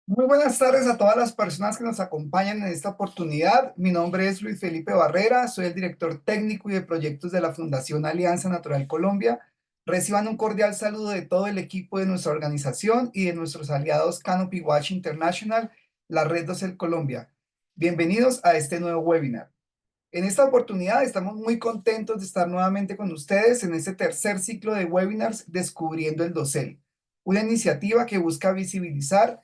Muy buenas tardes a todas las personas que nos acompañan en esta oportunidad. Mi nombre es Luis Felipe Barrera, soy el director técnico y de proyectos de la Fundación Alianza Natural Colombia. Reciban un cordial saludo de todo el equipo de nuestra organización y de nuestros aliados Canopy Watch International, la Red Docel Colombia. Bienvenidos a este nuevo webinar. En esta oportunidad estamos muy contentos de estar nuevamente con ustedes en este tercer ciclo de webinars Descubriendo el Docel, una iniciativa que busca visibilizar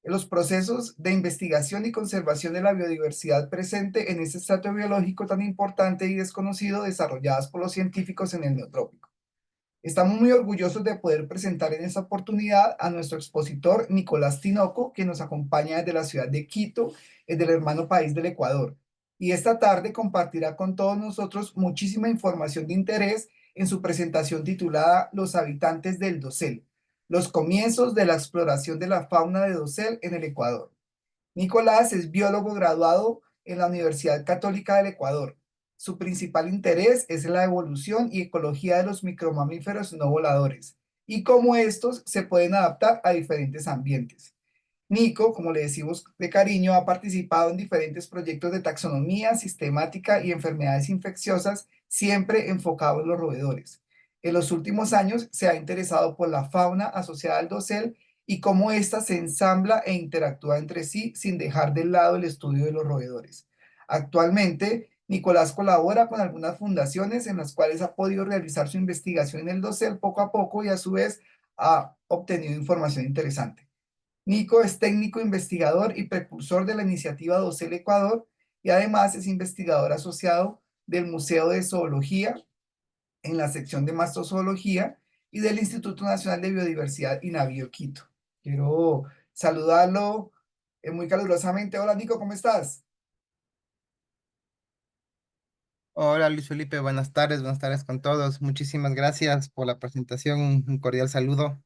los procesos de investigación y conservación de la biodiversidad presente en este estrato biológico tan importante y desconocido desarrolladas por los científicos en el Neotrópico. Estamos muy orgullosos de poder presentar en esta oportunidad a nuestro expositor Nicolás Tinoco, que nos acompaña desde la ciudad de Quito, del hermano país del Ecuador. Y esta tarde compartirá con todos nosotros muchísima información de interés en su presentación titulada Los habitantes del Dosel, los comienzos de la exploración de la fauna de Dosel en el Ecuador. Nicolás es biólogo graduado en la Universidad Católica del Ecuador. Su principal interés es la evolución y ecología de los micromamíferos no voladores y cómo estos se pueden adaptar a diferentes ambientes. Nico, como le decimos de cariño, ha participado en diferentes proyectos de taxonomía, sistemática y enfermedades infecciosas, siempre enfocado en los roedores. En los últimos años se ha interesado por la fauna asociada al dosel y cómo ésta se ensambla e interactúa entre sí sin dejar de lado el estudio de los roedores. Actualmente, Nicolás colabora con algunas fundaciones en las cuales ha podido realizar su investigación en el dosel poco a poco y a su vez ha obtenido información interesante. Nico es técnico investigador y precursor de la iniciativa Docel Ecuador y además es investigador asociado del Museo de Zoología en la sección de Mastozoología y del Instituto Nacional de Biodiversidad INABIO Quito. Quiero saludarlo muy calurosamente. Hola Nico, ¿cómo estás? Hola Luis Felipe, buenas tardes con todos. Muchísimas gracias por la presentación, un cordial saludo,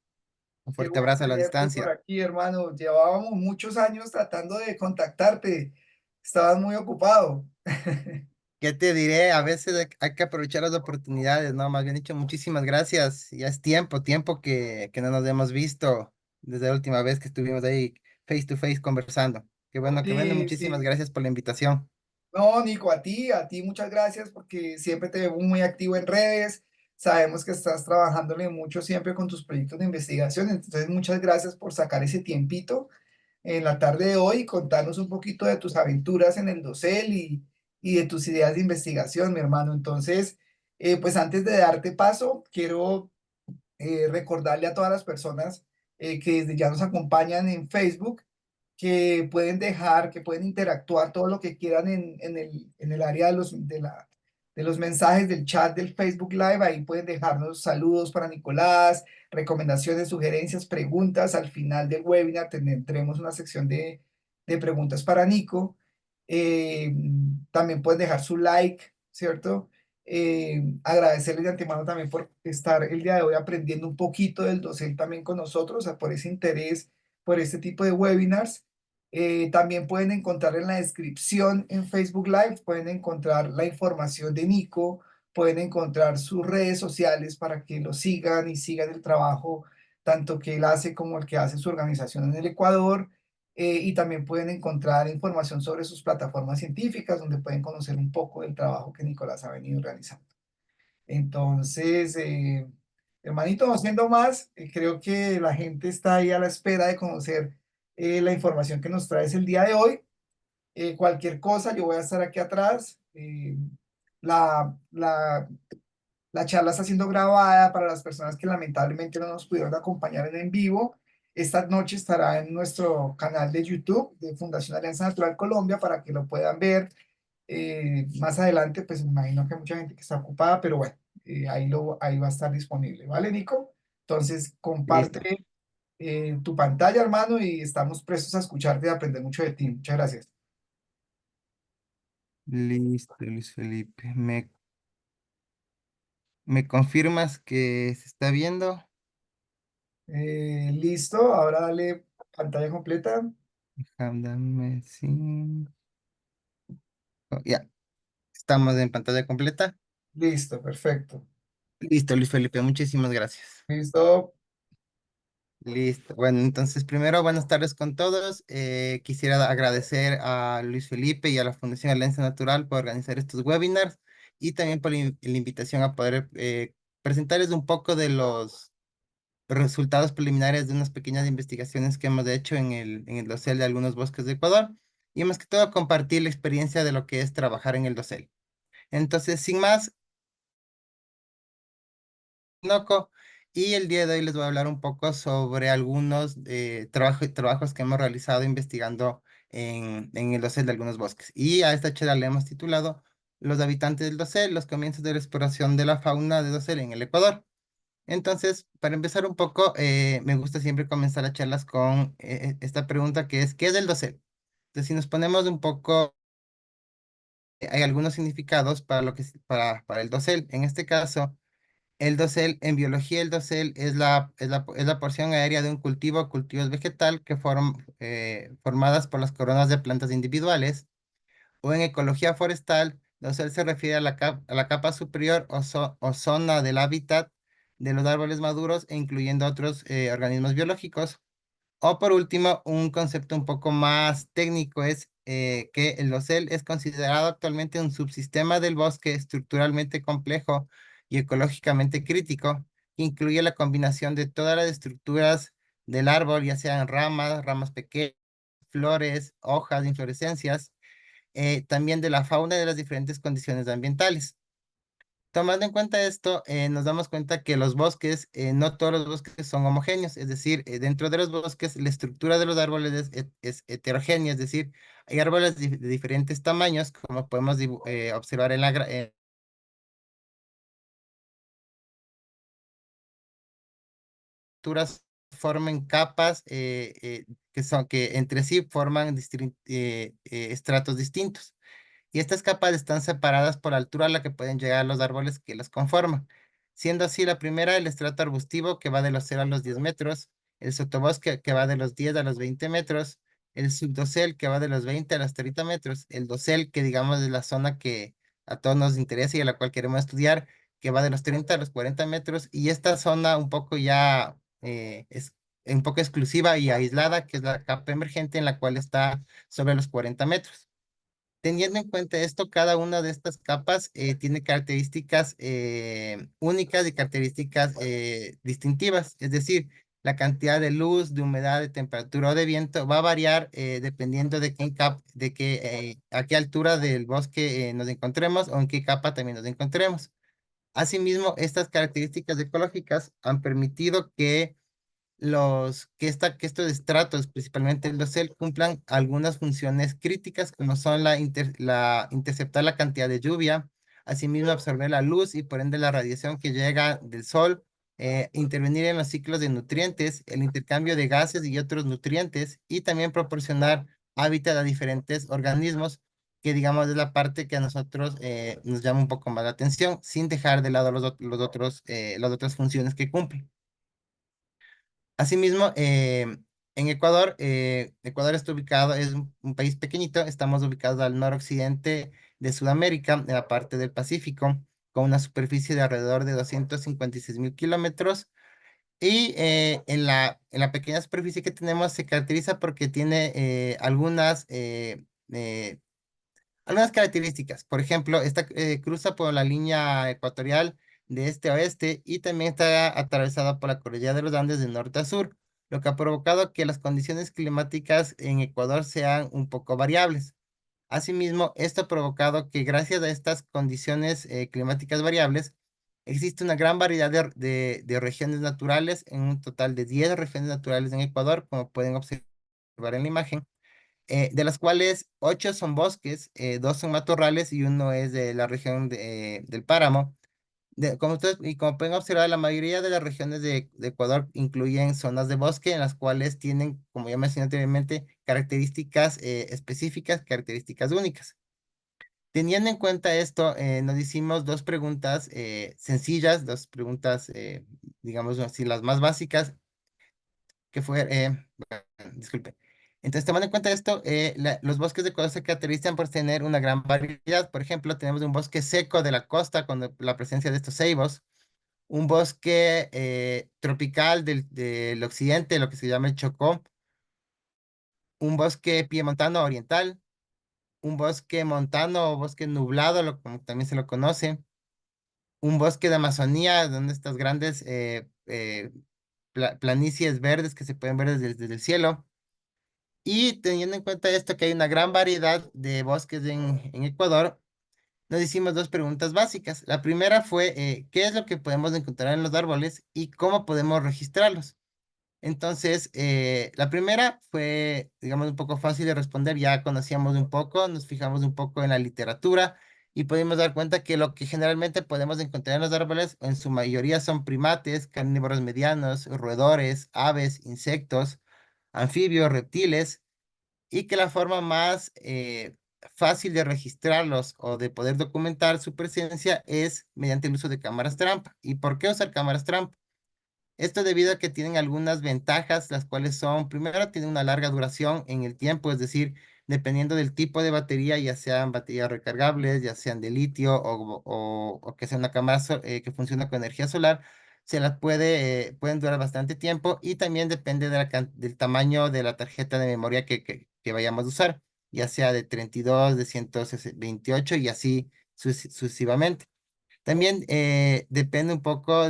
un Qué fuerte bueno abrazo a la tenerte por distancia. aquí, hermano. Llevábamos muchos años tratando de contactarte. Estabas muy ocupado. ¿Qué te diré? A veces hay que aprovechar las oportunidades, ¿no? Más bien dicho, muchísimas gracias. Ya es tiempo que no nos hemos visto desde la última vez que estuvimos ahí face to face conversando. Qué bueno, Sí, muchísimas sí. gracias por la invitación. No, Nico, a ti muchas gracias porque siempre te vemos muy activo en redes. Sabemos que estás trabajándole mucho siempre con tus proyectos de investigación. Entonces, muchas gracias por sacar ese tiempito en la tarde de hoy y contarnos un poquito de tus aventuras en el dosel y de tus ideas de investigación, mi hermano. Entonces, pues antes de darte paso, quiero recordarle a todas las personas que desde ya nos acompañan en Facebook que pueden dejar, que pueden interactuar todo lo que quieran en el área de los mensajes del chat del Facebook Live. Ahí pueden dejarnos saludos para Nicolás, recomendaciones, sugerencias, preguntas. Al final del webinar tendremos una sección de preguntas para Nico. Eh, También pueden dejar su like, ¿cierto? Agradecerles de antemano también por estar el día de hoy aprendiendo un poquito del docente también con nosotros, o sea, por ese interés por este tipo de webinars. También pueden encontrar en la descripción en Facebook Live, pueden encontrar la información de Nico, pueden encontrar sus redes sociales para que lo sigan y sigan el trabajo tanto que él hace como el que hace su organización en el Ecuador. Y también pueden encontrar información sobre sus plataformas científicas, donde pueden conocer un poco del trabajo que Nicolás ha venido realizando. Entonces, hermanito, no siendo más, creo que la gente está ahí a la espera de conocer la información que nos traes el día de hoy. Cualquier cosa, yo voy a estar aquí atrás. La, la, la charla está siendo grabada para las personas que lamentablemente no nos pudieron acompañar en vivo. Esta noche estará en nuestro canal de YouTube de Fundación Alianza Natural Colombia para que lo puedan ver. Más adelante, pues me imagino que hay mucha gente que está ocupada, pero bueno, ahí va a estar disponible. ¿Vale, Nico? Entonces, Listo. comparte tu pantalla, hermano, y estamos prestos a escucharte y a aprender mucho de ti. Muchas gracias. Listo, Luis Felipe. ¿Me confirmas que se está viendo? Listo, ahora dale pantalla completa. Dame Ya, estamos en pantalla completa. Listo, perfecto. Listo, Luis Felipe, muchísimas gracias. Listo. Listo. Bueno, entonces primero buenas tardes con todos. Quisiera agradecer a Luis Felipe y a la Fundación Alianza Natural por organizar estos webinars y también por la invitación a poder presentarles un poco de los resultados preliminares de unas pequeñas investigaciones que hemos hecho en el dosel de algunos bosques de Ecuador y más que todo compartir la experiencia de lo que es trabajar en el dosel. Entonces, sin más, Noco, y el día de hoy les voy a hablar un poco sobre algunos trabajos que hemos realizado investigando en el dosel de algunos bosques. Y a esta charla le hemos titulado Los habitantes del dosel, los comienzos de la exploración de la fauna de dosel en el Ecuador. Entonces, para empezar un poco, me gusta siempre comenzar las charlas con esta pregunta que es, ¿qué es el dosel? Entonces, si nos ponemos un poco, hay algunos significados para para el dosel. En este caso, el dosel, en biología, el dosel es la porción aérea de un cultivo o cultivos vegetal que formadas por las coronas de plantas individuales. O en ecología forestal, dosel se refiere a a la capa superior o zona del hábitat de los árboles maduros e incluyendo otros organismos biológicos. O por último, un concepto un poco más técnico es que el dosel es considerado actualmente un subsistema del bosque estructuralmente complejo y ecológicamente crítico, que incluye la combinación de todas las estructuras del árbol, ya sean ramas, ramas pequeñas, flores, hojas, inflorescencias, también de la fauna y de las diferentes condiciones ambientales. Tomando en cuenta esto, nos damos cuenta que los bosques, no todos los bosques son homogéneos, es decir, dentro de los bosques la estructura de los árboles es heterogénea, es decir, hay árboles de diferentes tamaños, como podemos observar en estructuras forman capas que entre sí forman estratos distintos. Y estas capas están separadas por la altura a la que pueden llegar los árboles que las conforman, siendo así la primera el estrato arbustivo que va de los 0 a los 10 metros, el sotobosque que va de los 10 a los 20 metros, el subdosel que va de los 20 a los 30 metros, el dosel que digamos es la zona que a todos nos interesa y a la cual queremos estudiar, que va de los 30 a los 40 metros, y esta zona un poco ya es un poco exclusiva y aislada, que es la capa emergente en la cual está sobre los 40 metros. Teniendo en cuenta esto, cada una de estas capas tiene características únicas y características distintivas. Es decir, la cantidad de luz, de humedad, de temperatura o de viento va a variar dependiendo de a qué altura del bosque nos encontremos o en qué capa también nos encontremos. Asimismo, estas características ecológicas han permitido que estos estratos, principalmente el dosel, cumplan algunas funciones críticas, como son interceptar la cantidad de lluvia, asimismo absorber la luz y por ende la radiación que llega del sol, intervenir en los ciclos de nutrientes, el intercambio de gases y otros nutrientes, y también proporcionar hábitat a diferentes organismos, que digamos es la parte que a nosotros nos llama un poco más la atención, sin dejar de lado las otras funciones que cumplen. Asimismo, en Ecuador, Ecuador está ubicado, es un país pequeñito, estamos ubicados al noroccidente de Sudamérica, en la parte del Pacífico, con una superficie de alrededor de 256.000 kilómetros. Y en la pequeña superficie que tenemos se caracteriza porque tiene algunas características. Por ejemplo, esta cruza por la línea ecuatorial de este a oeste y también está atravesada por la cordillera de los Andes de norte a sur, lo que ha provocado que las condiciones climáticas en Ecuador sean un poco variables. Asimismo, esto ha provocado que gracias a estas condiciones climáticas variables, existe una gran variedad de regiones naturales, en un total de 10 regiones naturales en Ecuador, como pueden observar en la imagen, de las cuales 8 son bosques, 2 son matorrales y uno es de la región del páramo. Y como pueden observar, la mayoría de las regiones de Ecuador incluyen zonas de bosque en las cuales tienen, como ya mencioné anteriormente, características específicas, características únicas. Teniendo en cuenta esto, nos hicimos dos preguntas sencillas, dos preguntas, digamos así, las más básicas, que fue, disculpe. Entonces, tomando en cuenta esto, los bosques de Ecuador se caracterizan por tener una gran variedad. Por ejemplo, tenemos un bosque seco de la costa con la presencia de estos ceibos, un bosque tropical del occidente, lo que se llama el Chocó, un bosque piemontano oriental, un bosque montano o bosque nublado, como también se lo conoce, un bosque de Amazonía, donde estas grandes planicies verdes que se pueden ver desde el cielo. Y teniendo en cuenta esto, que hay una gran variedad de bosques en Ecuador, nos hicimos dos preguntas básicas. La primera fue, ¿qué es lo que podemos encontrar en los árboles y cómo podemos registrarlos? Entonces, la primera fue, digamos, un poco fácil de responder. Ya conocíamos un poco, nos fijamos un poco en la literatura y pudimos dar cuenta que lo que generalmente podemos encontrar en los árboles, en su mayoría son primates, carnívoros medianos, roedores, aves, insectos, anfibios, reptiles, y que la forma más fácil de registrarlos o de poder documentar su presencia es mediante el uso de cámaras trampa. ¿Y por qué usar cámaras trampa? Esto debido a que tienen algunas ventajas, las cuales son, primero, tienen una larga duración en el tiempo, es decir, dependiendo del tipo de batería, ya sean baterías recargables, ya sean de litio o que sea una cámara que funciona con energía solar, pueden durar bastante tiempo y también depende del tamaño de la tarjeta de memoria que vayamos a usar, ya sea de 32, de 128 y así sucesivamente. También depende un poco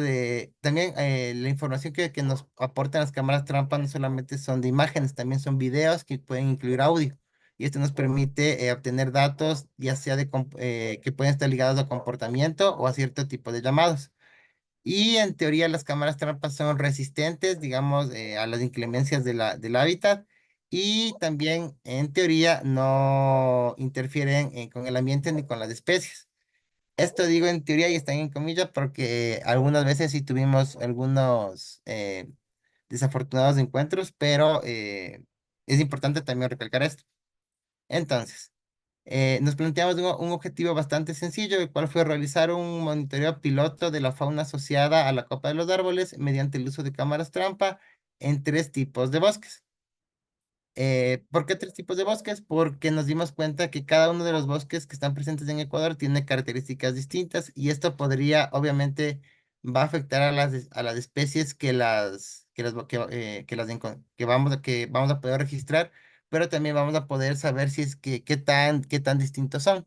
también la información que nos aportan las cámaras trampa no solamente son de imágenes, también son videos que pueden incluir audio. Y esto nos permite obtener datos, ya sea que pueden estar ligados a comportamiento o a cierto tipo de llamados. Y en teoría las cámaras trampas son resistentes, digamos, a las inclemencias del hábitat y también en teoría no interfieren con el ambiente ni con las especies. Esto digo en teoría y está en comillas porque algunas veces sí tuvimos algunos desafortunados encuentros, pero es importante también recalcar esto. Entonces, nos planteamos un objetivo bastante sencillo, el cual fue realizar un monitoreo piloto de la fauna asociada a la copa de los árboles mediante el uso de cámaras trampa en tres tipos de bosques. ¿Por qué tres tipos de bosques? Porque nos dimos cuenta que cada uno de los bosques que están presentes en Ecuador tiene características distintas y esto podría, obviamente, va a afectar a las especies que vamos a poder registrar, pero también vamos a poder saber si es que qué tan distintos son.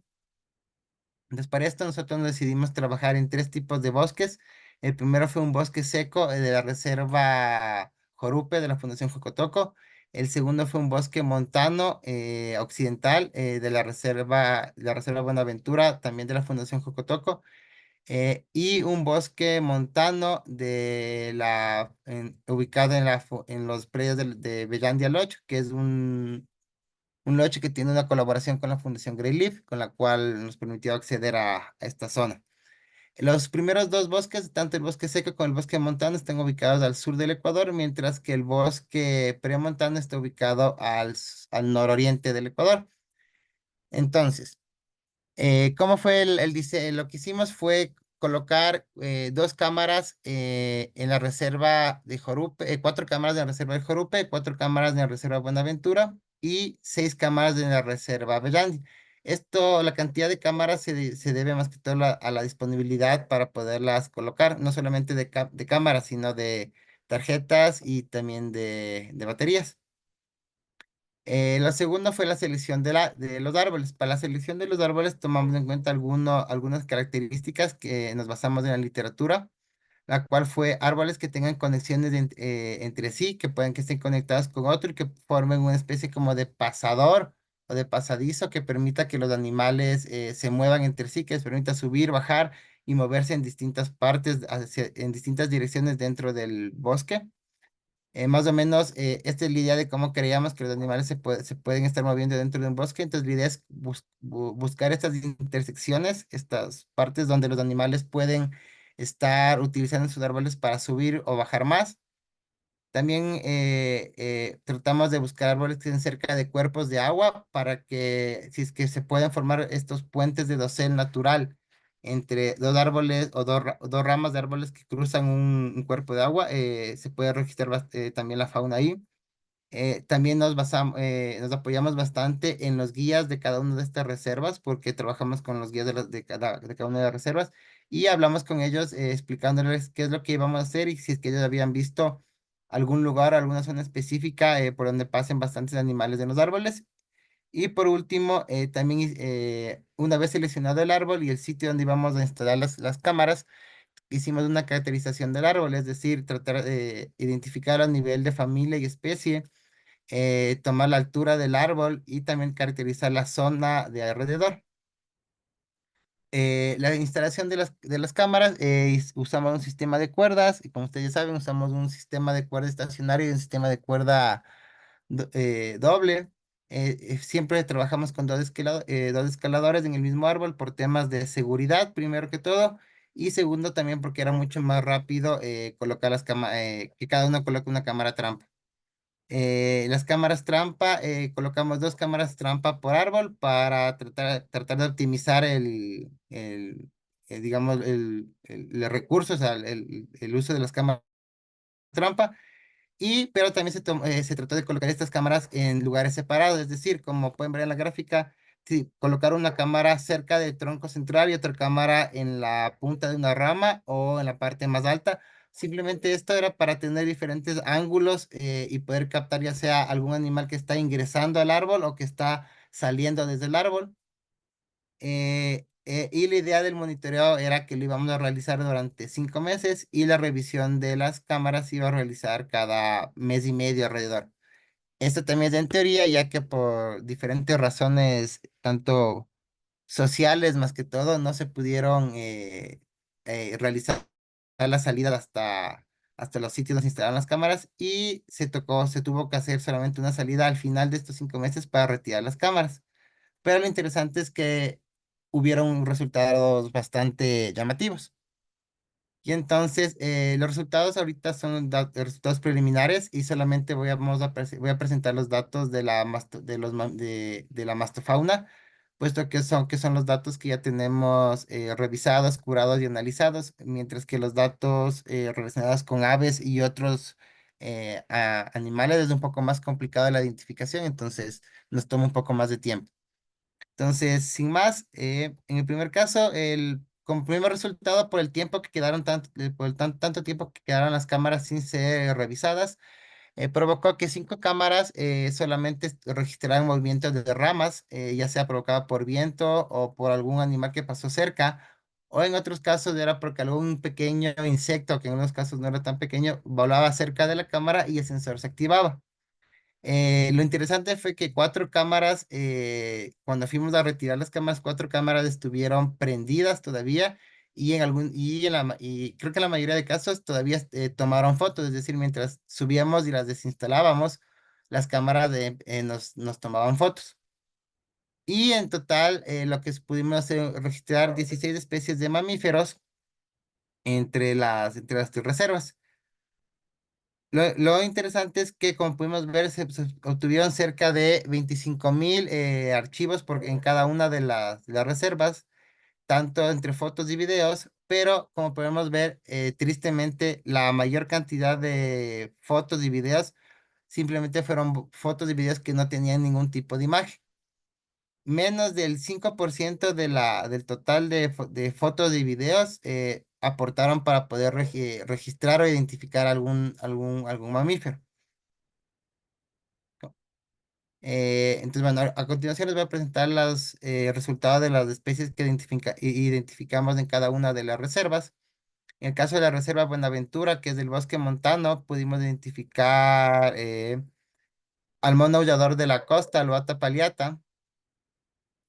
Entonces, para esto nosotros decidimos trabajar en tres tipos de bosques. El primero fue un bosque seco de la Reserva Jorupe de la Fundación Jocotoco. El segundo fue un bosque montano occidental de la Reserva Buenaventura, también de la Fundación Jocotoco. Y un bosque montano ubicado en los predios de Bellandia Lodge, que es un loche que tiene una colaboración con la Fundación Greenleaf, con la cual nos permitió acceder a esta zona. Los primeros dos bosques, tanto el bosque seco como el bosque montano, están ubicados al sur del Ecuador, mientras que el bosque premontano está ubicado al nororiente del Ecuador. Entonces, ¿cómo fue el diseño? Lo que hicimos fue colocar dos cámaras en la reserva de Jorupe, cuatro cámaras en la reserva de Jorupe, cuatro cámaras en la reserva Buenaventura y seis cámaras en la reserva Bellandia. Esto, la cantidad de cámaras se debe más que todo a la disponibilidad para poderlas colocar, no solamente de cámaras, sino de tarjetas y también de baterías. La segunda fue la selección de los árboles. Para la selección de los árboles tomamos en cuenta algunas características que nos basamos en la literatura, la cual fue árboles que tengan conexiones entre sí, que estén conectados con otro y que formen una especie como de pasador o de pasadizo que permita que los animales se muevan entre sí, que les permita subir, bajar y moverse en distintas partes, en distintas direcciones dentro del bosque. Más o menos, esta es la idea de cómo creíamos que los animales se pueden estar moviendo dentro de un bosque. Entonces, la idea es buscar estas intersecciones, estas partes donde los animales pueden estar utilizando sus árboles para subir o bajar más. También tratamos de buscar árboles que estén cerca de cuerpos de agua para que, si es que se pueden formar estos puentes de dosel natural entre dos árboles o dos ramas de árboles que cruzan un cuerpo de agua, se puede registrar también la fauna ahí. También nos apoyamos bastante en los guías de cada una de estas reservas, porque trabajamos con los guías de cada una de las reservas y hablamos con ellos explicándoles qué es lo que íbamos a hacer y si es que ellos habían visto algún lugar, alguna zona específica por donde pasen bastantes animales en los árboles. Y por último, también una vez seleccionado el árbol y el sitio donde íbamos a instalar las cámaras, hicimos una caracterización del árbol, es decir, tratar de identificar a nivel de familia y especie, tomar la altura del árbol y también caracterizar la zona de alrededor. La instalación de las cámaras, usamos un sistema de cuerdas y como ustedes saben, usamos un sistema de cuerda estacionario y un sistema de cuerda doble. Siempre trabajamos con dos escaladores en el mismo árbol por temas de seguridad, primero que todo, y segundo también porque era mucho más rápido colocar que cada uno coloque una cámara trampa. Las cámaras trampa, colocamos dos cámaras trampa por árbol para tratar de optimizar digamos, los recursos, o sea, el uso de las cámaras trampa. Pero también se trató de colocar estas cámaras en lugares separados, es decir, como pueden ver en la gráfica, sí, colocar una cámara cerca del tronco central y otra cámara en la punta de una rama o en la parte más alta. Simplemente esto era para tener diferentes ángulos y poder captar ya sea algún animal que está ingresando al árbol o que está saliendo desde el árbol. Y la idea del monitoreo era que lo íbamos a realizar durante 5 meses y la revisión de las cámaras se iba a realizar cada mes y medio alrededor. Esto también es en teoría, ya que por diferentes razones, tanto sociales más que todo, no se pudieron realizar la salida hasta los sitios donde se instalaron las cámaras y se tuvo que hacer solamente una salida al final de estos 5 meses para retirar las cámaras. Pero lo interesante es que hubieron resultados bastante llamativos. Y entonces los resultados ahorita son resultados preliminares y solamente voy a presentar los datos de de la mastofauna, puesto que son los datos que ya tenemos revisados, curados y analizados, mientras que los datos relacionados con aves y otros animales es un poco más complicado la identificación, entonces nos toma un poco más de tiempo. Entonces, sin más, en el primer caso, como primer resultado, por el tiempo que quedaron por tanto tiempo que quedaron las cámaras sin ser revisadas, provocó que 5 cámaras solamente registraran movimientos de ramas, ya sea provocado por viento o por algún animal que pasó cerca, o en otros casos era porque algún pequeño insecto, que en unos casos no era tan pequeño, volaba cerca de la cámara y el sensor se activaba. Lo interesante fue que 4 cámaras, cuando fuimos a retirar las cámaras, 4 cámaras estuvieron prendidas todavía y creo que en la mayoría de casos todavía tomaron fotos, es decir, mientras subíamos y las desinstalábamos, las cámaras nos tomaban fotos. Y en total, lo que pudimos hacer, registrar 16 especies de mamíferos entre las tres reservas. Lo interesante es que, como pudimos ver, se obtuvieron cerca de 25.000 archivos en cada una de de las reservas, tanto entre fotos y videos, pero como podemos ver, tristemente, la mayor cantidad de fotos y videos simplemente fueron fotos y videos que no tenían ningún tipo de imagen. Menos del 5% del total de fotos y videos aportaron para poder registrar o identificar algún mamífero. Entonces, bueno, a continuación les voy a presentar los resultados de las especies que identificamos en cada una de las reservas. En el caso de la reserva Buenaventura, que es del bosque montano, pudimos identificar al mono aullador de la costa, el Loata paliata,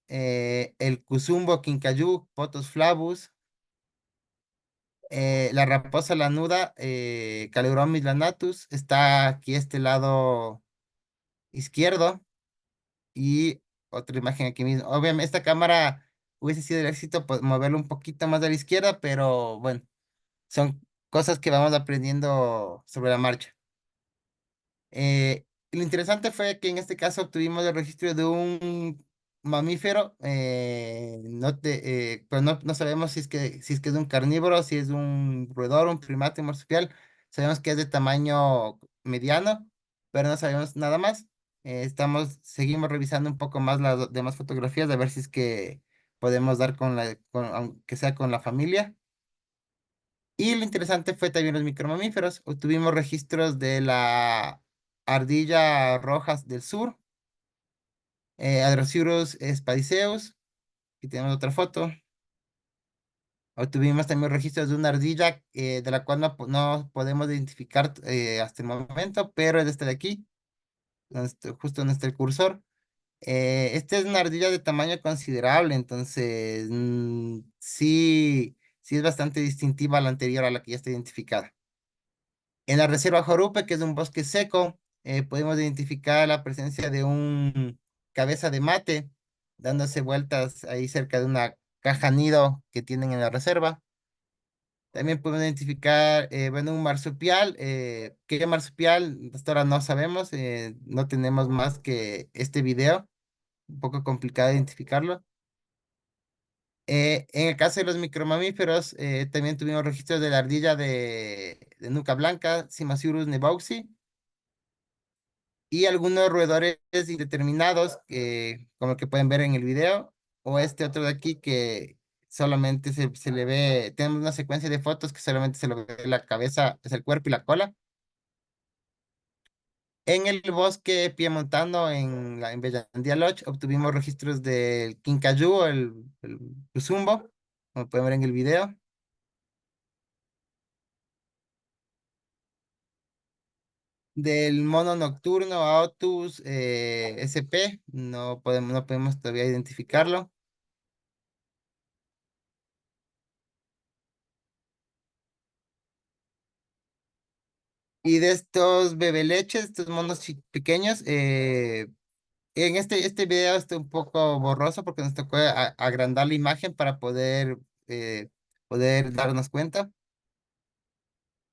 el Cusumbo quincayú, Potos flavus, la raposa lanuda, Caleuromis lanatus, está aquí este lado izquierdo. Y otra imagen aquí mismo. Obviamente, esta cámara hubiese sido el éxito pues, moverlo un poquito más a la izquierda, pero bueno, son cosas que vamos aprendiendo sobre la marcha. Lo interesante fue que en este caso obtuvimos el registro de un mamífero, pero no sabemos si es que es un carnívoro, si es un roedor, un primate, un marsupial. Sabemos que es de tamaño mediano pero no sabemos nada más. Seguimos revisando un poco más las demás fotografías, a ver si es que podemos dar aunque sea con la familia. Y lo interesante fue también los micromamíferos. Obtuvimos registros de la ardilla rojas del sur, Hadrosaurus spadiceus, y tenemos otra foto. Obtuvimos también registros de una ardilla de la cual no podemos identificar hasta el momento, pero es esta de aquí, justo donde está el cursor. Esta es una ardilla de tamaño considerable, entonces sí, sí es bastante distintiva a la anterior a la que ya está identificada. En la reserva Jorupe, que es un bosque seco, podemos identificar la presencia de un cabeza de mate dándose vueltas ahí cerca de una caja nido que tienen en la reserva. También podemos identificar, bueno, un marsupial. ¿Qué marsupial? Hasta ahora no sabemos, no tenemos más que este video, un poco complicado identificarlo. En el caso de los micromamíferos, también tuvimos registros de la ardilla de nuca blanca, Cimasiurus nebauxi, y algunos roedores indeterminados, como el que pueden ver en el video, o este otro de aquí que solamente se le ve, tenemos una secuencia de fotos que solamente se le ve la cabeza, es el cuerpo y la cola. En el bosque piemontano, en Bellandia Lodge, obtuvimos registros del quincayú, el cuzumbo, como pueden ver en el video. Del mono nocturno, Aotus SP, no podemos todavía identificarlo. Y de estos bebeleches, estos monos pequeños, en este video está un poco borroso porque nos tocó agrandar la imagen para eh, poder darnos cuenta.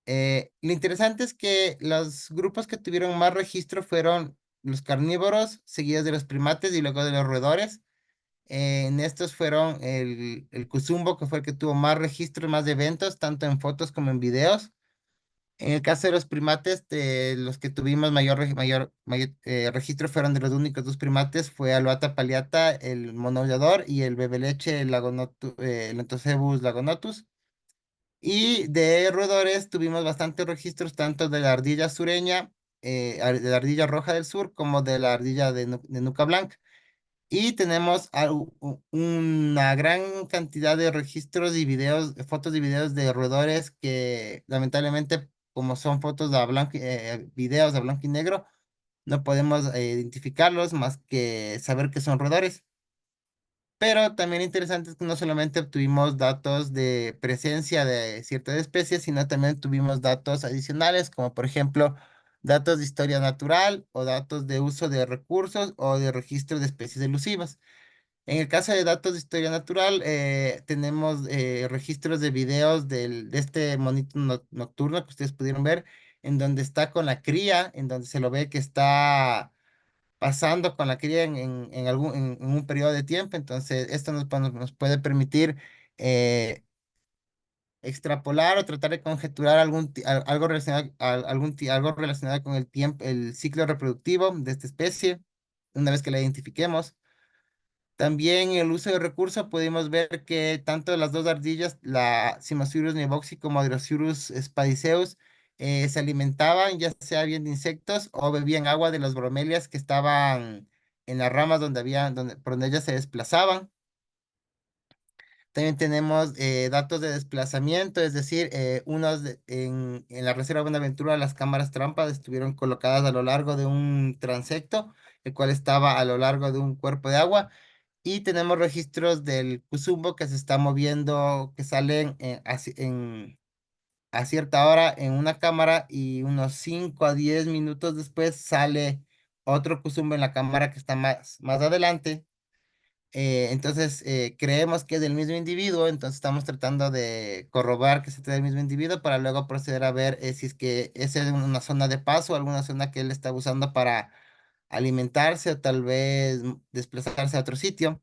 Lo interesante es que los grupos que tuvieron más registro fueron los carnívoros, seguidos de los primates y luego de los roedores. En estos fueron el Cuzumbo, que fue el que tuvo más registros, más eventos, tanto en fotos como en videos. En el caso de los primates, de los que tuvimos mayor registro fueron de los únicos dos primates, fue Alouatta palliata, el mono aullador, y el bebeleche, el Entosebus lagonotus. Y de roedores tuvimos bastantes registros, tanto de la ardilla sureña, de la ardilla roja del sur, como de la ardilla de nuca blanca. Y tenemos una gran cantidad de registros y videos, fotos y videos de roedores que lamentablemente, como son fotos videos a blanco y negro, no podemos identificarlos más que saber que son roedores. Pero también interesante es que no solamente obtuvimos datos de presencia de ciertas especies, sino también tuvimos datos adicionales, como por ejemplo datos de historia natural o datos de uso de recursos o de registro de especies elusivas. En el caso de datos de historia natural, tenemos registros de videos de este monito nocturno que ustedes pudieron ver, en donde está con la cría, en donde se lo ve que está pasando con la cría en un periodo de tiempo. Entonces, esto nos puede permitir extrapolar o tratar de conjeturar algo relacionado, algo relacionado con el tiempo, el ciclo reproductivo de esta especie, una vez que la identifiquemos. También el uso de recursos, pudimos ver que tanto las dos ardillas, la Cimasiurus nivoxi como Drosophilus spadiceus, se alimentaban ya sea bien de insectos o bebían agua de las bromelias que estaban en las ramas por donde ellas se desplazaban. También tenemos datos de desplazamiento, es decir, en la Reserva Buenaventura las cámaras trampa estuvieron colocadas a lo largo de un transecto, el cual estaba a lo largo de un cuerpo de agua. Y tenemos registros del Cuzumbo que se está moviendo, que salen a cierta hora en una cámara y unos 5 a 10 minutos después sale otro Cuzumbo en la cámara que está más adelante. Entonces, creemos que es del mismo individuo, entonces estamos tratando de corroborar que se trata del mismo individuo para luego proceder a ver si es que esa es una zona de paso, alguna zona que él está usando para alimentarse o tal vez desplazarse a otro sitio.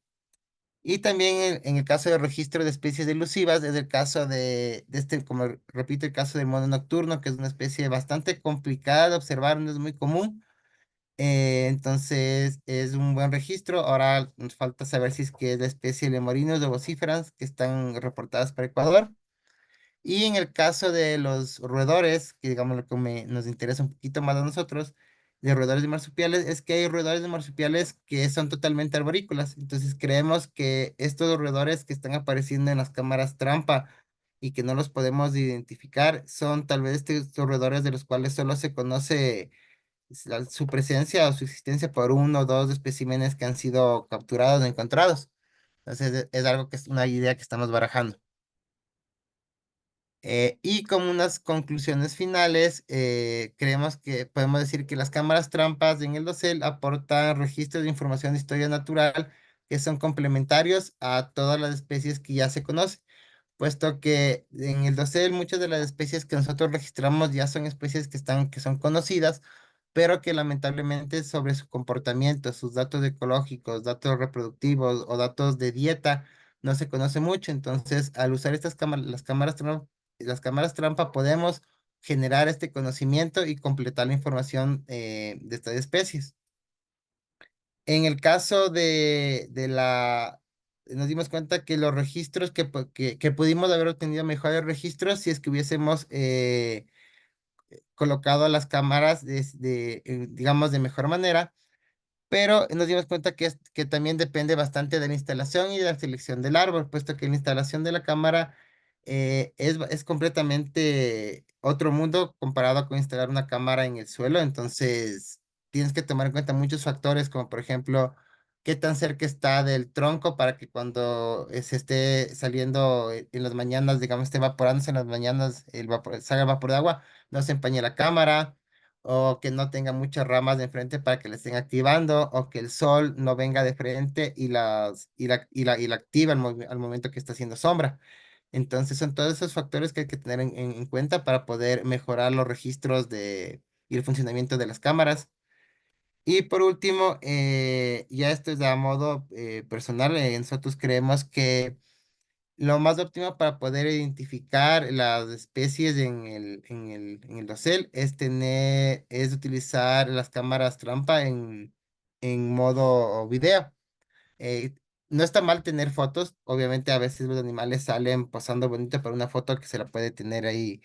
Y también en el caso de registro de especies elusivas, es el caso de este, como repito, el caso del mono nocturno, que es una especie bastante complicada de observar, no es muy común, Entonces es un buen registro. Ahora nos falta saber si es que es la especie Lemurinos de vocíferas que están reportadas para Ecuador. Y en el caso de los roedores, que digamos lo que nos interesa un poquito más a nosotros, de roedores de marsupiales, es que hay roedores de marsupiales que son totalmente arborícolas. Entonces creemos que estos roedores que están apareciendo en las cámaras trampa y que no los podemos identificar son tal vez estos roedores de los cuales solo se conoce su presencia o su existencia por uno o dos especímenes que han sido capturados o encontrados. Entonces es algo que es una idea que estamos barajando. Y como unas conclusiones finales, creemos que podemos decir que las cámaras trampas en el dosel aportan registros de información de historia natural que son complementarios a todas las especies que ya se conocen, puesto que en el dosel muchas de las especies que nosotros registramos ya son especies que son conocidas, pero que lamentablemente sobre su comportamiento, sus datos ecológicos, datos reproductivos o datos de dieta, no se conoce mucho. Entonces, al usar estas cámaras, las cámaras trampa, podemos generar este conocimiento y completar la información de estas especies. En el caso nos dimos cuenta que los registros que pudimos haber obtenido mejores registros si es que hubiésemos colocado las cámaras digamos, de mejor manera, pero nos dimos cuenta que también depende bastante de la instalación y de la selección del árbol, puesto que la instalación de la cámara es completamente otro mundo comparado con instalar una cámara en el suelo. Entonces tienes que tomar en cuenta muchos factores, como por ejemplo, qué tan cerca está del tronco para que cuando se esté saliendo en las mañanas, digamos, esté evaporándose en las mañanas, salga el vapor de agua, no se empañe la cámara, o que no tenga muchas ramas de enfrente para que la estén activando, o que el sol no venga de frente y la activa al momento que está haciendo sombra. Entonces son todos esos factores que hay que tener en cuenta para poder mejorar los registros y el funcionamiento de las cámaras. Y por último, ya esto es a modo personal, nosotros creemos que lo más óptimo para poder identificar las especies en el dosel es utilizar las cámaras trampa en modo video. Eh, no está mal tener fotos, obviamente a veces los animales salen posando bonito para una foto que se la puede tener ahí,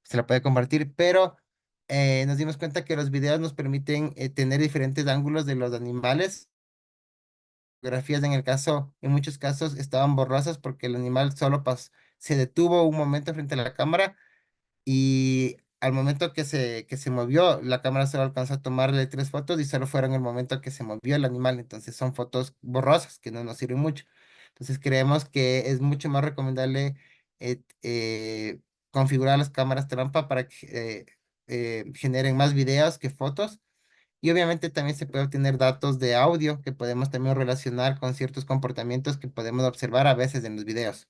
se la puede compartir, pero nos dimos cuenta que los videos nos permiten tener diferentes ángulos de los animales. Fotografías en muchos casos estaban borrosas porque el animal se detuvo un momento frente a la cámara y al momento que se movió, la cámara solo alcanzó a tomarle tres fotos y solo fueron el momento que se movió el animal. Entonces son fotos borrosas que no nos sirven mucho. Entonces creemos que es mucho más recomendable configurar las cámaras trampa para que generen más videos que fotos. Y obviamente también se puede obtener datos de audio que podemos también relacionar con ciertos comportamientos que podemos observar a veces en los videos.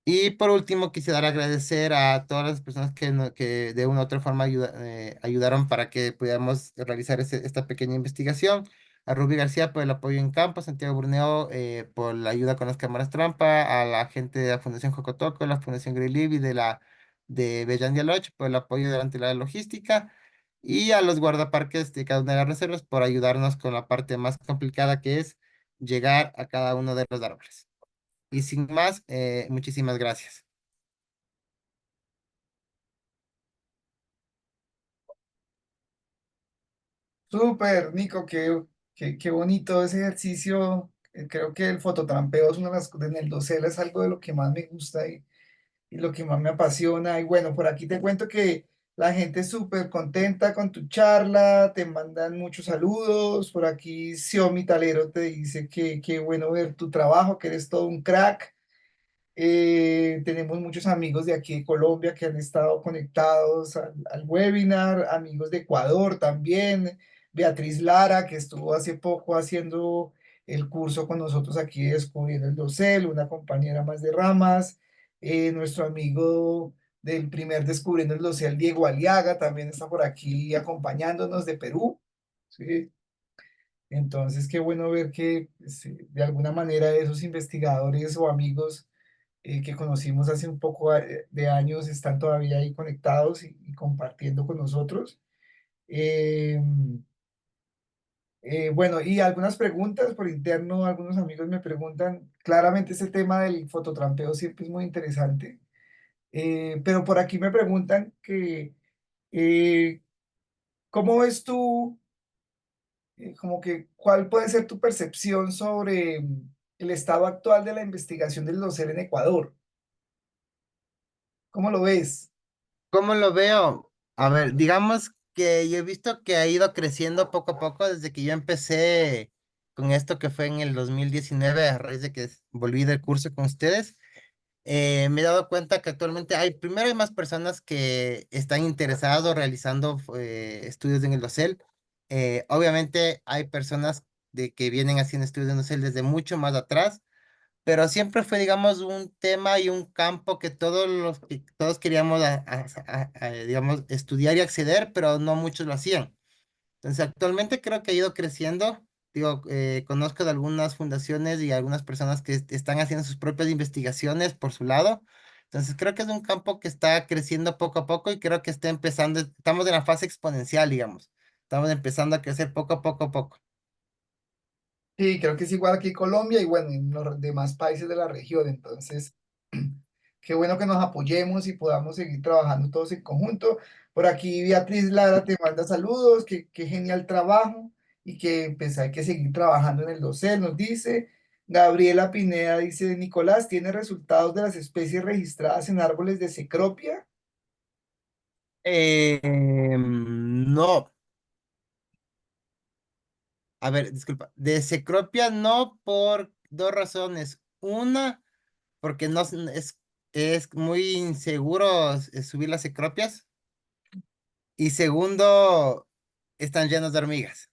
Y por último, quisiera agradecer a todas las personas que de una u otra forma ayudaron para que pudiéramos realizar esta pequeña investigación. A Rubí García por el apoyo en campo, a Santiago Burneo por la ayuda con las cámaras trampa, a la gente de la Fundación Jocotoco, la Fundación Green y de Bellandia Lodge por el apoyo durante la logística, y a los guardaparques de cada una de las reservas por ayudarnos con la parte más complicada que es llegar a cada uno de los árboles. Y sin más, muchísimas gracias. Súper, Nico, qué bonito ese ejercicio. Creo que el fototrampeo es una de en el dosel es algo de lo que más me gusta y lo que más me apasiona. Y bueno, por aquí te cuento que la gente es súper contenta con tu charla, te mandan muchos saludos. Por aquí Xiomi Talero te dice que qué bueno ver tu trabajo, que eres todo un crack. Tenemos muchos amigos de aquí de Colombia que han estado conectados al webinar, amigos de Ecuador también, Beatriz Lara, que estuvo hace poco haciendo el curso con nosotros aquí Descubriendo el Dosel, una compañera más de ramas, nuestro amigo del primer Descubriendo el Dosel, Diego Aliaga, también está por aquí acompañándonos de Perú, ¿sí? Entonces, qué bueno ver que pues, de alguna manera esos investigadores o amigos que conocimos hace un poco de años están todavía ahí conectados y compartiendo con nosotros. Eh, bueno, y algunas preguntas por interno, algunos amigos me preguntan, claramente este tema del fototrampeo siempre es muy interesante, pero por aquí me preguntan que, eh, ¿cómo ves tú, como que, cuál puede ser tu percepción sobre el estado actual de la investigación del dosel en Ecuador? ¿Cómo lo ves? ¿Cómo lo veo? A ver, digamos que yo he visto que ha ido creciendo poco a poco desde que yo empecé con esto que fue en el 2019 a raíz de que volví del curso con ustedes. Me he dado cuenta que actualmente primero hay más personas que están interesados realizando estudios en el dosel. Obviamente hay personas que vienen haciendo estudios en el dosel desde mucho más atrás, pero siempre fue, digamos, un tema y un campo que todos queríamos, digamos, estudiar y acceder, pero no muchos lo hacían. Entonces, actualmente creo que ha ido creciendo. Digo, conozco de algunas fundaciones y algunas personas que están haciendo sus propias investigaciones por su lado. Entonces, creo que es un campo que está creciendo poco a poco y creo que está empezando, estamos en la fase exponencial, digamos. Estamos empezando a crecer poco a poco a poco. Sí, creo que es igual aquí en Colombia y bueno, en los demás países de la región. Entonces, qué bueno que nos apoyemos y podamos seguir trabajando todos en conjunto. Por aquí Beatriz Lara te manda saludos, qué genial trabajo y que pues hay que seguir trabajando en el dosel, nos dice. Gabriela Pineda dice, Nicolás, ¿tiene resultados de las especies registradas en árboles de cecropia? No, a ver, disculpa. De Cecropia no por dos razones. Una, porque no es muy inseguro subir las cecropias. Y segundo, están llenos de hormigas.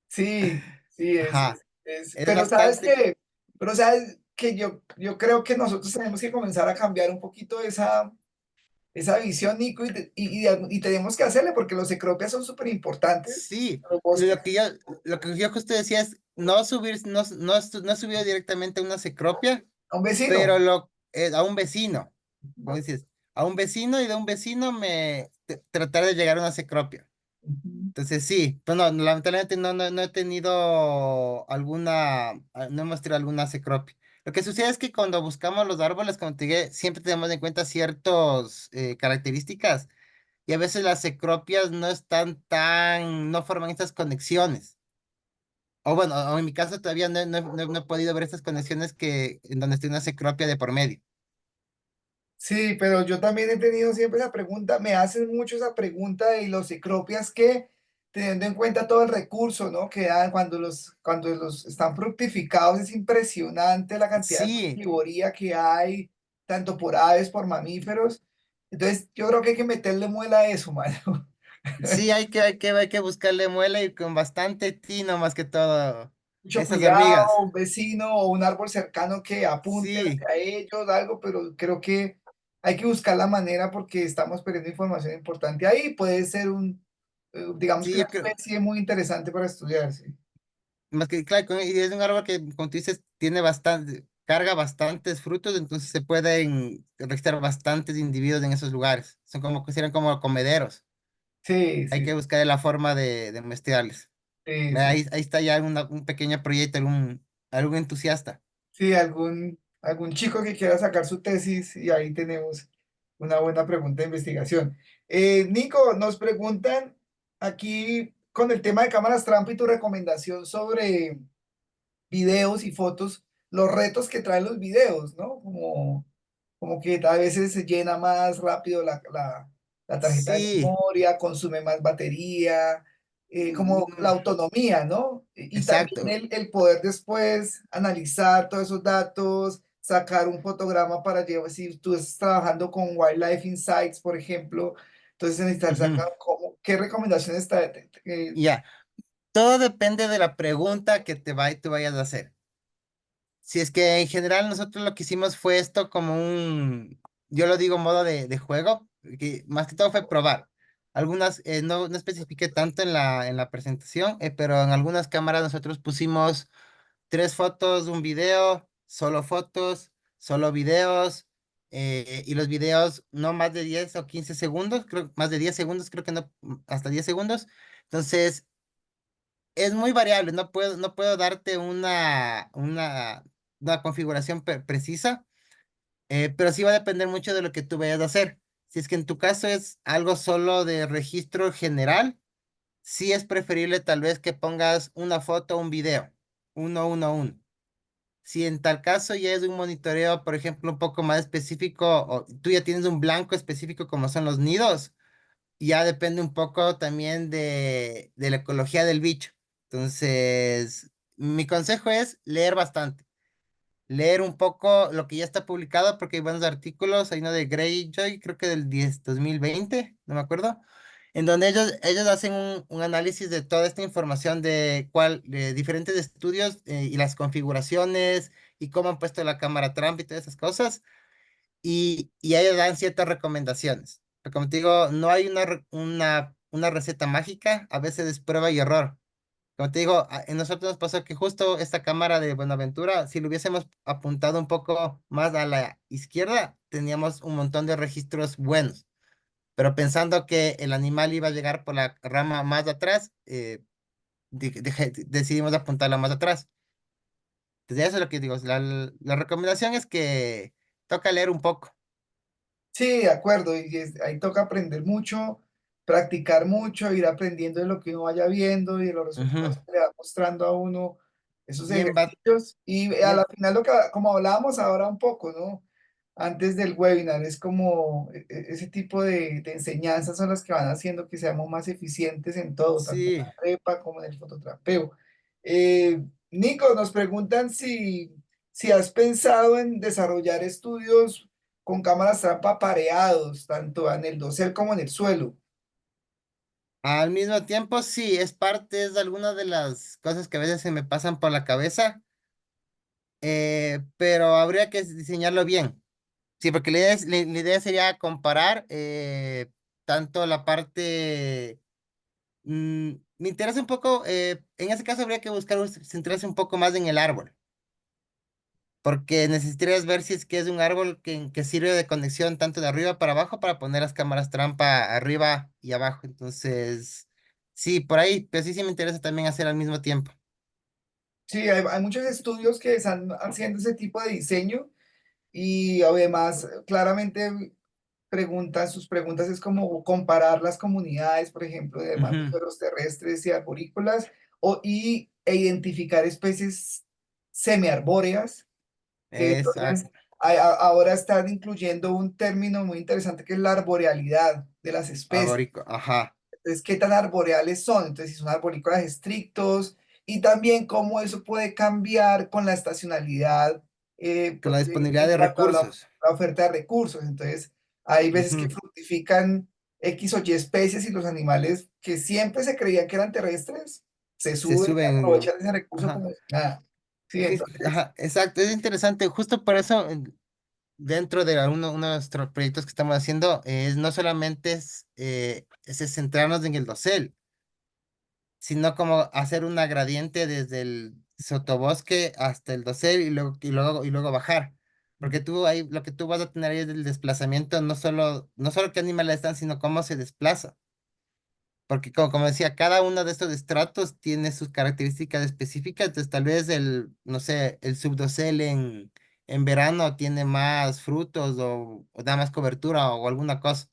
Sí, sí, Ajá, es pero sabes bastante. que, yo creo que nosotros tenemos que comenzar a cambiar un poquito esa visión, Nico, y tenemos que hacerle porque los cecropias son súper importantes Sí, en los bosques. lo que yo justo decía es no subir, no he subido directamente a una cecropia, A un vecino. pero a un vecino, como dices, a un vecino y de un vecino tratar de llegar a una cecropia. Ujú. Entonces sí, pero no, lamentablemente no he tenido no hemos tenido alguna cecropia. Lo que sucede es que cuando buscamos los árboles, como te dije, siempre tenemos en cuenta ciertas características y a veces las cecropias no forman estas conexiones. O bueno, o en mi caso todavía no he podido ver estas conexiones en donde esté una cecropia de por medio. Sí, pero yo también he tenido siempre esa pregunta, me hacen mucho esa pregunta de los ciclopias que, teniendo en cuenta todo el recurso, ¿no? Que dan cuando los están fructificados, es impresionante la cantidad de Sí, cultivoría que hay, tanto por aves, por mamíferos. Entonces, yo creo que hay que meterle muela a eso, mano. sí, hay que buscarle muela y con bastante tino más que todo Mucho esas cuidado, hormigas. un vecino o un árbol cercano que apunte Sí, hacia ellos, algo, pero creo que hay que buscar la manera porque estamos perdiendo información importante ahí. Puede ser digamos que sí, una yo creo. especie muy interesante para estudiar, sí. Más que, claro, y es un árbol que, como tú dices, carga bastantes frutos, entonces se pueden registrar bastantes individuos en esos lugares. Serían como comederos. Sí, Hay sí, que buscar la forma de mezclarles. sí, sí. Ahí está ya un pequeño proyecto, algún entusiasta. Sí, algún chico que quiera sacar su tesis y ahí tenemos una buena pregunta de investigación. Nico, nos preguntan aquí con el tema de cámaras trampa y tu recomendación sobre videos y fotos, los retos que traen los videos, ¿no? Como que a veces se llena más rápido la tarjeta de Sí, memoria, consume más batería, como la mm, autonomía, ¿no? Y también exacto. el poder después analizar todos esos datos, sacar un fotograma para llevar, si tú estás trabajando con Wildlife Insights, por ejemplo, entonces necesitar Ujú. sacar qué recomendaciones Ya, todo depende de la pregunta que tú vayas a hacer. Si es que en general nosotros lo que hicimos fue esto como yo lo digo modo de juego, que más que todo fue probar. Algunas, no especifiqué tanto en la presentación, pero en algunas cámaras nosotros pusimos 3 fotos, un video, solo fotos, solo videos. y los videos no más de 10 o 15 segundos, creo, más de 10 segundos, creo que no, hasta 10 segundos. Entonces, es muy variable, no puedo darte una configuración precisa, pero sí va a depender mucho de lo que tú vayas a hacer. Si es que en tu caso es algo solo de registro general, sí es preferible tal vez que pongas una foto o un video, uno, uno, uno. Si en tal caso ya es un monitoreo, por ejemplo, un poco más específico, o tú ya tienes un blanco específico como son los nidos, ya depende un poco también de la ecología del bicho. Entonces, mi consejo es leer bastante, leer un poco lo que ya está publicado, porque hay buenos artículos, hay uno de Greyjoy, creo que del 2020, no me acuerdo, en donde ellos hacen un análisis de toda esta información de diferentes estudios y las configuraciones y cómo han puesto la cámara Trump y todas esas cosas, y ellos dan ciertas recomendaciones. Pero como te digo, no hay una receta mágica, a veces es prueba y error. Como te digo, en nosotros nos pasó que justo esta cámara de Buenaventura, si lo hubiésemos apuntado un poco más a la izquierda, teníamos un montón de registros buenos. Pero pensando que el animal iba a llegar por la rama más de atrás, decidimos apuntarla más atrás. Entonces eso es lo que digo. La recomendación es que toca leer un poco. Sí, de acuerdo, y ahí toca aprender mucho, practicar mucho, ir aprendiendo de lo que uno vaya viendo y de los Ujú. resultados que le va mostrando a uno esos Bien, va, ejercicios. Y a la bien. final lo que, como hablábamos ahora un poco, ¿no? Antes del webinar, es como ese tipo de enseñanzas son las que van haciendo que seamos más eficientes en todo, tanto en Sí. la prepa como en el fototrapeo. Nico, nos preguntan si has pensado en desarrollar estudios con cámaras trampa pareados, tanto en el dosel como en el suelo. Al mismo tiempo, sí, es de algunas de las cosas que a veces se me pasan por la cabeza, pero habría que diseñarlo bien. Sí, porque la idea sería comparar tanto la parte. Me interesa un poco, en ese caso habría que buscar centrarse un poco más en el árbol, porque necesitarías ver si es que es un árbol que sirve de conexión tanto de arriba para abajo para poner las cámaras trampa arriba y abajo. Entonces, sí, por ahí, pero sí, sí me interesa también hacer al mismo tiempo. Sí, hay muchos estudios que están haciendo ese tipo de diseño y además claramente sus preguntas es como comparar las comunidades, por ejemplo, de Ujú. mamíferos terrestres y arborícolas e identificar especies semiarbóreas que entonces Exacto, ahora están incluyendo un término muy interesante que es la arborealidad de las especies. arbórico, ajá, Entonces, ¿qué tan arboreales son? Entonces, si son arborícolas estrictos y también cómo eso puede cambiar con la estacionalidad con la disponibilidad en de cuanto a recursos. la oferta de recursos. Entonces, hay veces que Ujú. fructifican X o Y especies y los animales que siempre se creían que eran terrestres se Se suben y suben, aprovechan ese recurso ajá. como si nada. Sí, entonces, Ajá, exacto, es interesante. Justo por eso, dentro de uno de nuestros proyectos que estamos haciendo, no solamente es centrarnos en el dosel, sino como hacer una gradiente desde el sotobosque hasta el dosel y luego bajar. Porque tú ahí, lo que tú vas a tener ahí es el desplazamiento, no solo qué animales están, sino cómo se desplaza. Porque como decía, cada uno de estos estratos tiene sus características específicas, entonces tal vez no sé, el subdosel en verano tiene más frutos o da más cobertura o alguna cosa.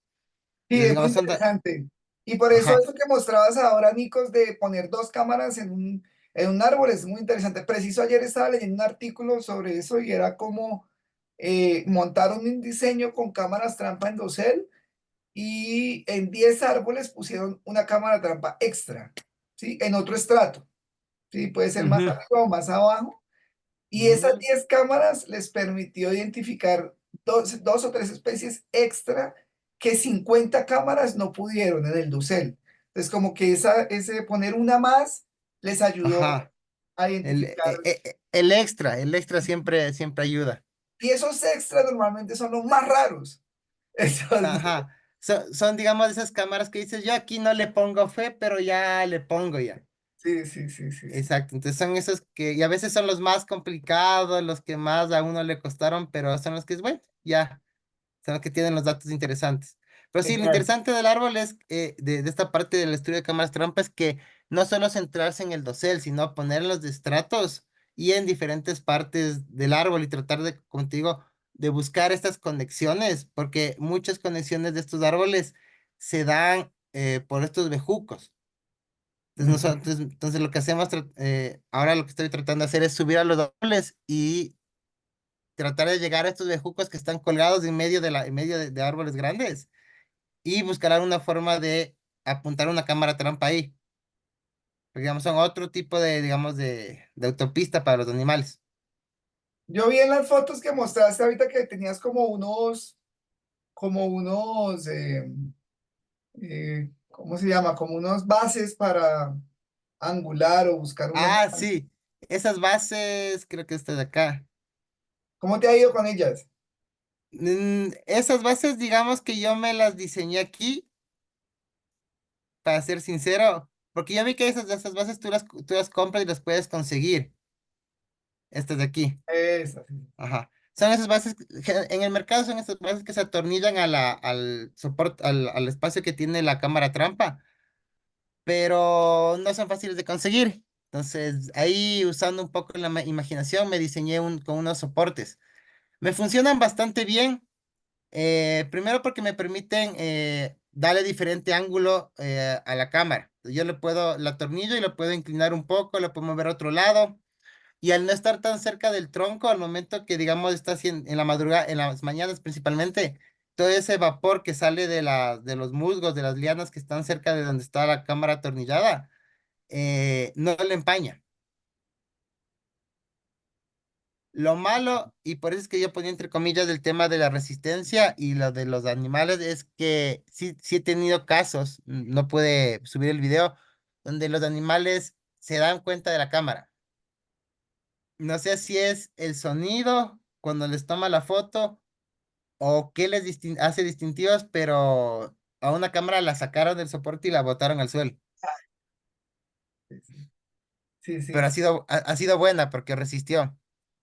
sí, Entonces, es muy digamos, interesante. Y por eso ajá, eso que mostrabas ahora, Nicos, de poner dos cámaras en un árbol es muy interesante. Preciso ayer estaba leyendo un artículo sobre eso y era como montaron un diseño con cámaras trampa en dosel y en 10 árboles pusieron una cámara trampa extra, ¿sí? En otro estrato, ¿sí? Puede ser más ujú, arriba o más abajo. Y esas mm, 10 cámaras les permitió identificar dos o tres especies extra que 50 cámaras no pudieron en el dosel. Entonces, como que ese poner una más les ayudó ajá, a el, identificar. el extra siempre ayuda. Y esos extras normalmente son los más raros. Entonces, Ajá, son, digamos, esas cámaras que dices, yo aquí no le pongo fe, pero ya le pongo ya. sí, sí, sí, sí, sí. Exacto, entonces son esos y a veces son los más complicados, los que más a uno le costaron, pero son los que es bueno, ya. son los que tienen los datos interesantes. Pero sí, lo Genial. interesante del árbol es, de esta parte del estudio de cámaras trampa, es que no solo centrarse en el dosel, sino ponerlos de estratos y en diferentes partes del árbol y tratar de, como te digo, de buscar estas conexiones, porque muchas conexiones de estos árboles se dan por estos bejucos. Entonces, Ujú. entonces lo que hacemos, ahora lo que estoy tratando de hacer es subir a los árboles y tratar de llegar a estos bejucos que están colgados en medio en medio de árboles grandes y buscar una forma de apuntar una cámara trampa ahí. Porque, digamos, son otro tipo de, digamos, de autopista para los animales. Yo vi en las fotos que mostraste ahorita que tenías como unos, ¿cómo se llama? Como unos bases para angular o buscar un buen. Ah, sí, esas bases, creo que esta de acá. ¿Cómo te ha ido con ellas? Esas bases, digamos que yo me las diseñé aquí, para ser sincero, porque yo vi que esas bases tú las compras y las puedes conseguir, estas de aquí. Esas. Sí. Ajá. Son esas bases, en el mercado son esas bases que se atornillan al soporte, al espacio que tiene la cámara trampa, pero no son fáciles de conseguir. Entonces, ahí usando un poco la imaginación, me diseñé con unos soportes. Me funcionan bastante bien, primero porque me permiten darle diferente ángulo a la cámara. Yo la atornillo y lo puedo inclinar un poco, lo puedo mover a otro lado. Y al no estar tan cerca del tronco, al momento que, digamos, está así en la madrugada, en las mañanas principalmente, todo ese vapor que sale de los musgos, de las lianas que están cerca de donde está la cámara atornillada, no le empaña. Lo malo, y por eso es que yo ponía entre comillas el tema de la resistencia y lo de los animales, es que sí, sí he tenido casos, no pude subir el video, donde los animales se dan cuenta de la cámara. No sé si es el sonido cuando les toma la foto o qué les hace distintivos, pero a una cámara la sacaron del soporte y la botaron al suelo. Sí, sí. Sí, Pero sí. ha sido buena porque resistió.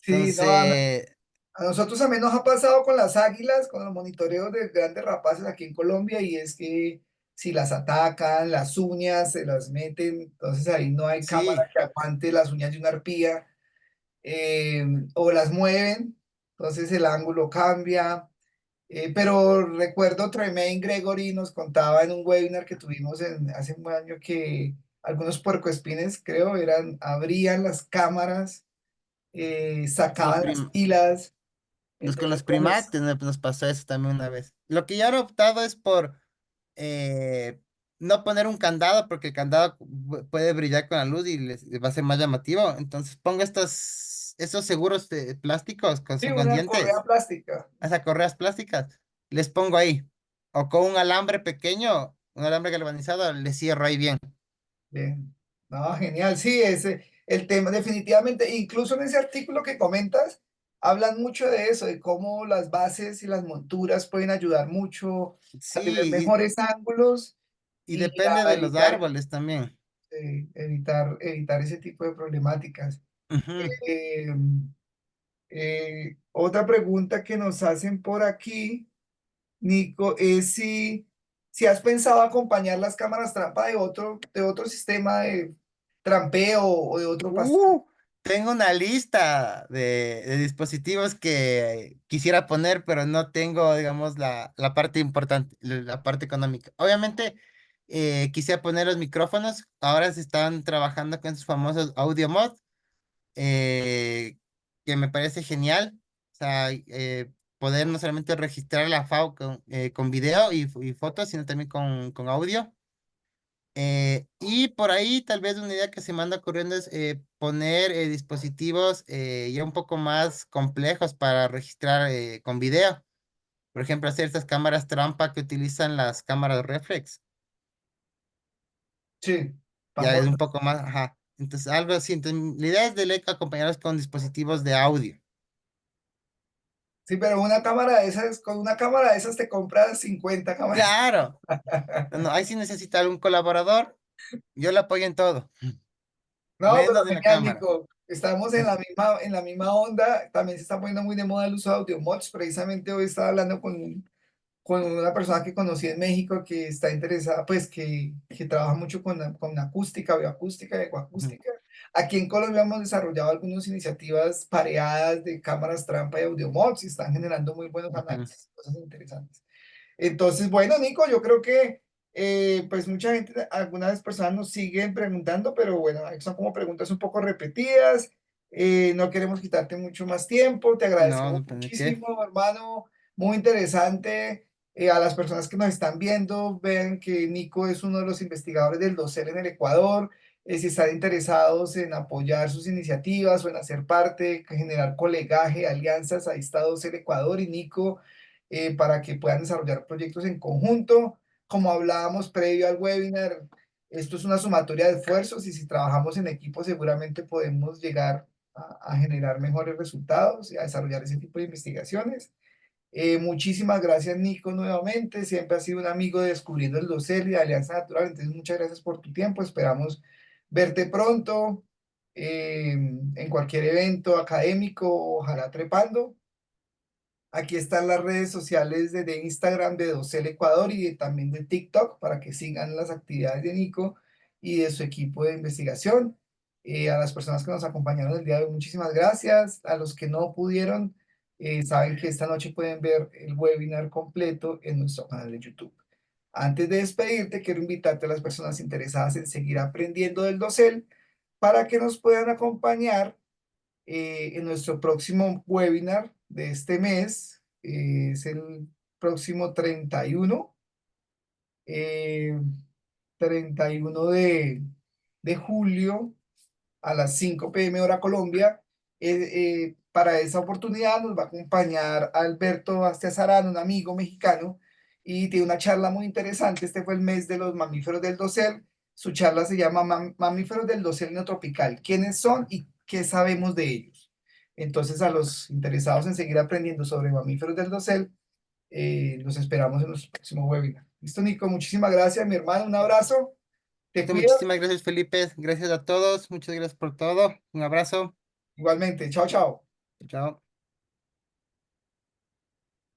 Sí, no, Entonces, a nosotros también nos ha pasado con las águilas, con los monitoreos de grandes rapaces aquí en Colombia, y es que si las atacan, las uñas se las meten, entonces ahí no hay cámara sí, que aguante las uñas de una arpía, o las mueven, entonces el ángulo cambia. Pero recuerdo Tremaine Gregory nos contaba en un webinar que tuvimos hace un año que algunos puercoespines, creo, abrían las cámaras, los sacaban las prim- pilas, con entonces los pues, primates nos pasó eso también una vez. Lo que yo he optado es por eh, no poner un candado porque el candado puede brillar con la luz y les va a ser más llamativo. Entonces pongo esos seguros de plásticos sí, son con una correa dientes, plástica. esas correas plásticas, les pongo ahí. O con un alambre pequeño, un alambre galvanizado, le cierro ahí bien. Bien. No, genial, sí, ese, el tema, definitivamente, incluso en ese artículo que comentas, hablan mucho de eso, de cómo las bases y las monturas pueden ayudar mucho a tener Sí, mejores ángulos y y depende a de los evitar, árboles también. evitar ese tipo de problemáticas. Ujú. Eh, Otra pregunta que nos hacen por aquí, Nico, es si has pensado acompañar las cámaras trampa de otro sistema de trampeo o de otro pastel. Uh, Tengo una lista de dispositivos que quisiera poner, pero no tengo, digamos, la parte importante, la parte económica. Obviamente, quisiera poner los micrófonos. Ahora se están trabajando con esos famosos Audio Mod, eh, que me parece genial. O sea, poder no solamente registrar la FAO con video y fotos, sino también con audio. Y por ahí tal vez una idea que se me anda ocurriendo es poner dispositivos ya un poco más complejos para registrar con video. Por ejemplo, hacer estas cámaras trampa que utilizan las cámaras reflex. Sí, Ya es un famosas. poco más, ajá. Entonces, algo así. Entonces, la idea es acompañarlos con dispositivos de audio. Sí, pero una cámara de esas, con una cámara de esas te compras 50 cámaras. Claro. No, no, ahí sí necesita algún colaborador. Yo le apoyo en todo, No, pero menos en la genial, cámara. Nico. Estamos en la misma onda. También se está poniendo muy de moda el uso de audio mods. Precisamente hoy estaba hablando con una persona que conocí en México que está interesada, pues que trabaja mucho con acústica, bioacústica y Ujú, ecoacústica. Aquí en Colombia hemos desarrollado algunas iniciativas pareadas de cámaras trampa y audiomods y están generando muy buenos ujú. análisis, cosas interesantes. Entonces, bueno, Nico, yo creo que pues mucha gente, algunas personas nos siguen preguntando, pero bueno, son como preguntas un poco repetidas. No queremos quitarte mucho más tiempo. Te No, agradecemos no tiene que. muchísimo, hermano. Muy interesante. A las personas que nos están viendo, vean que Nico es uno de los investigadores del DOCEL en el Ecuador. Si están interesados en apoyar sus iniciativas o en hacer parte, generar colegaje, alianzas, ahí está DOCEL Ecuador y Nico para que puedan desarrollar proyectos en conjunto. Como hablábamos previo al webinar, esto es una sumatoria de esfuerzos y si trabajamos en equipo seguramente podemos llegar a generar mejores resultados y a desarrollar ese tipo de investigaciones. Muchísimas gracias, Nico, nuevamente. Siempre has sido un amigo de Descubriendo el Docer y de Alianza Natural. Entonces, muchas gracias por tu tiempo. Esperamos verte pronto en cualquier evento académico, ojalá trepando. Aquí están las redes sociales de Instagram de Docel Ecuador y también de TikTok para que sigan las actividades de Nico y de su equipo de investigación. A las personas que nos acompañaron el día de hoy, muchísimas gracias. A los que no pudieron, saben que esta noche pueden ver el webinar completo en nuestro canal de YouTube. Antes de despedirte, quiero invitarte a las personas interesadas en seguir aprendiendo del Docel para que nos puedan acompañar en nuestro próximo webinar de este mes. Es el próximo 31 eh, 31 de julio a las 5 p.m. hora Colombia. Para esa oportunidad nos va a acompañar Alberto Bastiazarán, un amigo mexicano, y tiene una charla muy interesante. Este fue el mes de los mamíferos del dosel. Su charla se llama Mamíferos del dosel neotropical. ¿Quiénes son y qué sabemos de ellos? Entonces, a los interesados en seguir aprendiendo sobre mamíferos del dosel, los esperamos en nuestro próximo webinar. Listo, Nico, muchísimas gracias, mi hermano. Un abrazo. Te Listo, cuidas. muchísimas gracias, Felipe. Gracias a todos. Muchas gracias por todo. Un abrazo. Igualmente. Chao, chao. Chao.